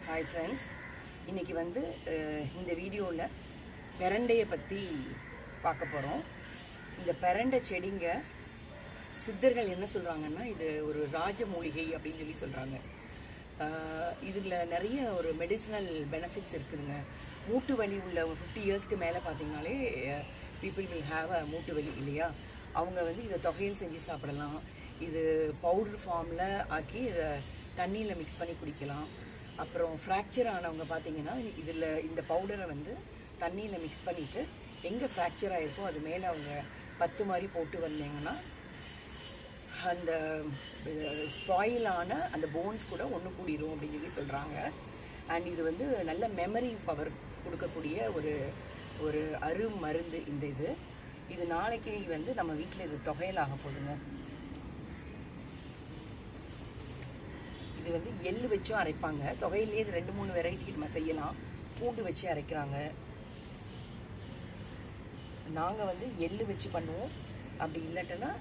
Hi friends, இன்னைக்கு வந்து இந்த வீடியோல பெரண்டைய பத்தி பார்க்க போறோம். இந்த பெரண்டை செடிங்க சித்தர்கள் என்ன சொல்றாங்கன்னா இது ஒரு ராஜ மூலிகை அப்படினு சொல்றாங்க. இதுல நிறைய ஒரு மெடிசினல் பெனிஃபிட்ஸ் இருக்குதுங்க. மூட்டு வலி உள்ள 50 இயர்ஸ்க்கு மேல பாத்தீங்கனாலே people will have a மூட்டு வலி இல்லையா? அவங்க வந்து இத தொகையில் செஞ்சு சாப்பிடலாம். இது பவுடர் ஃபார்ம்ல ஆக்கி இத தண்ணியில மிக்ஸ் பண்ணி குடிக்கலாம். அப்புறம் ஃப்ராக்சர் ஆனவங்க பாத்தீங்கன்னா இதுல இந்த பவுடரை வந்து தண்ணியில மிக்ஸ் பண்ணிட்டு எங்க ஃப்ராக்சர் ஆயிருக்கோ அது மேல அவங்க 10 மாதிரி போட்டு வந்தீங்கன்னா அந்த ஸ்பாயில் ஆன அந்த போன்ஸ் கூட ஒன்று கூடிரும் அப்படின்னு சொல்லி சொல்கிறாங்க. அண்ட் இது வந்து நல்ல மெமரி பவர் கொடுக்கக்கூடிய ஒரு மருந்து. இது நாளைக்கு வந்து நம்ம வீட்டில் இது தொகையில் ஆக போகுதுங்க. இது வந்து எள்ளு வச்சும் அரைப்பாங்க. தொகையிலேயே இது 2-3 வெரைட்டி நம்ம செய்யலாம். பூண்டு வச்சு அரைக்கிறாங்க. நாங்கள் வந்து எள்ளு வச்சு பண்ணுவோம். அப்படி இல்லாட்டனா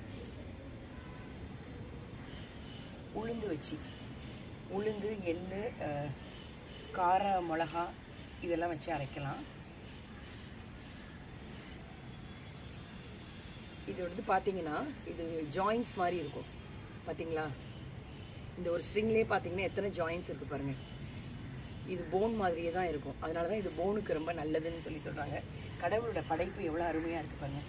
உளுந்து எள்ளு கார மிளகா இதெல்லாம் வச்சு அரைக்கலாம். இது வந்து பார்த்தீங்கன்னா இது ஜாயின்ஸ் மாதிரி இருக்கும் பார்த்தீங்களா? இந்த ஒரு ஸ்ட்ரிங்லேயே பார்த்தீங்கன்னா எத்தனை ஜாயின்ஸ் இருக்குது பாருங்க. இது போன் மாதிரியே தான் இருக்கும். அதனால தான் இது போனுக்கு ரொம்ப நல்லதுன்னு சொல்லி சொல்கிறாங்க. கடவுளோட படைப்பு எவ்வளோ அருமையாக இருக்குது பாருங்க.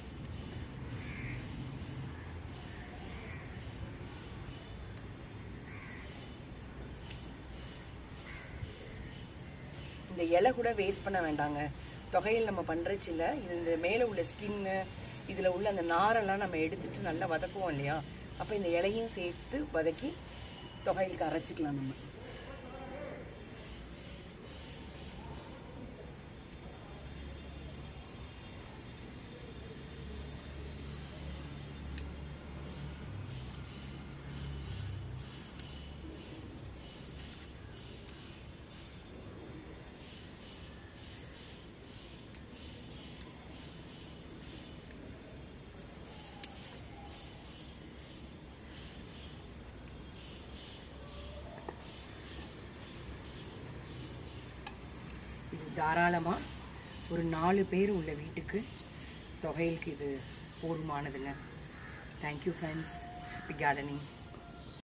இந்த இலை கூட வேஸ்ட் பண்ண வேண்டாங்க. தொகையில் நம்ம பண்ணுறச்சில்ல இது இந்த மேலே உள்ள ஸ்கின்னு இதில் உள்ள அந்த நாரெல்லாம் நம்ம எடுத்துட்டு நல்லா வதக்குவோம் இல்லையா? அப்போ இந்த இலையும் சேர்த்து வதக்கி தொகையிலுக்கு அரைச்சிக்கலாம் நம்ம. இது தாராளமாக ஒரு 4 பேர் உள்ள வீட்டுக்கு தொகையிலுக்கு இது போதுமானதுங்க. Thank you friends. Happy gardening.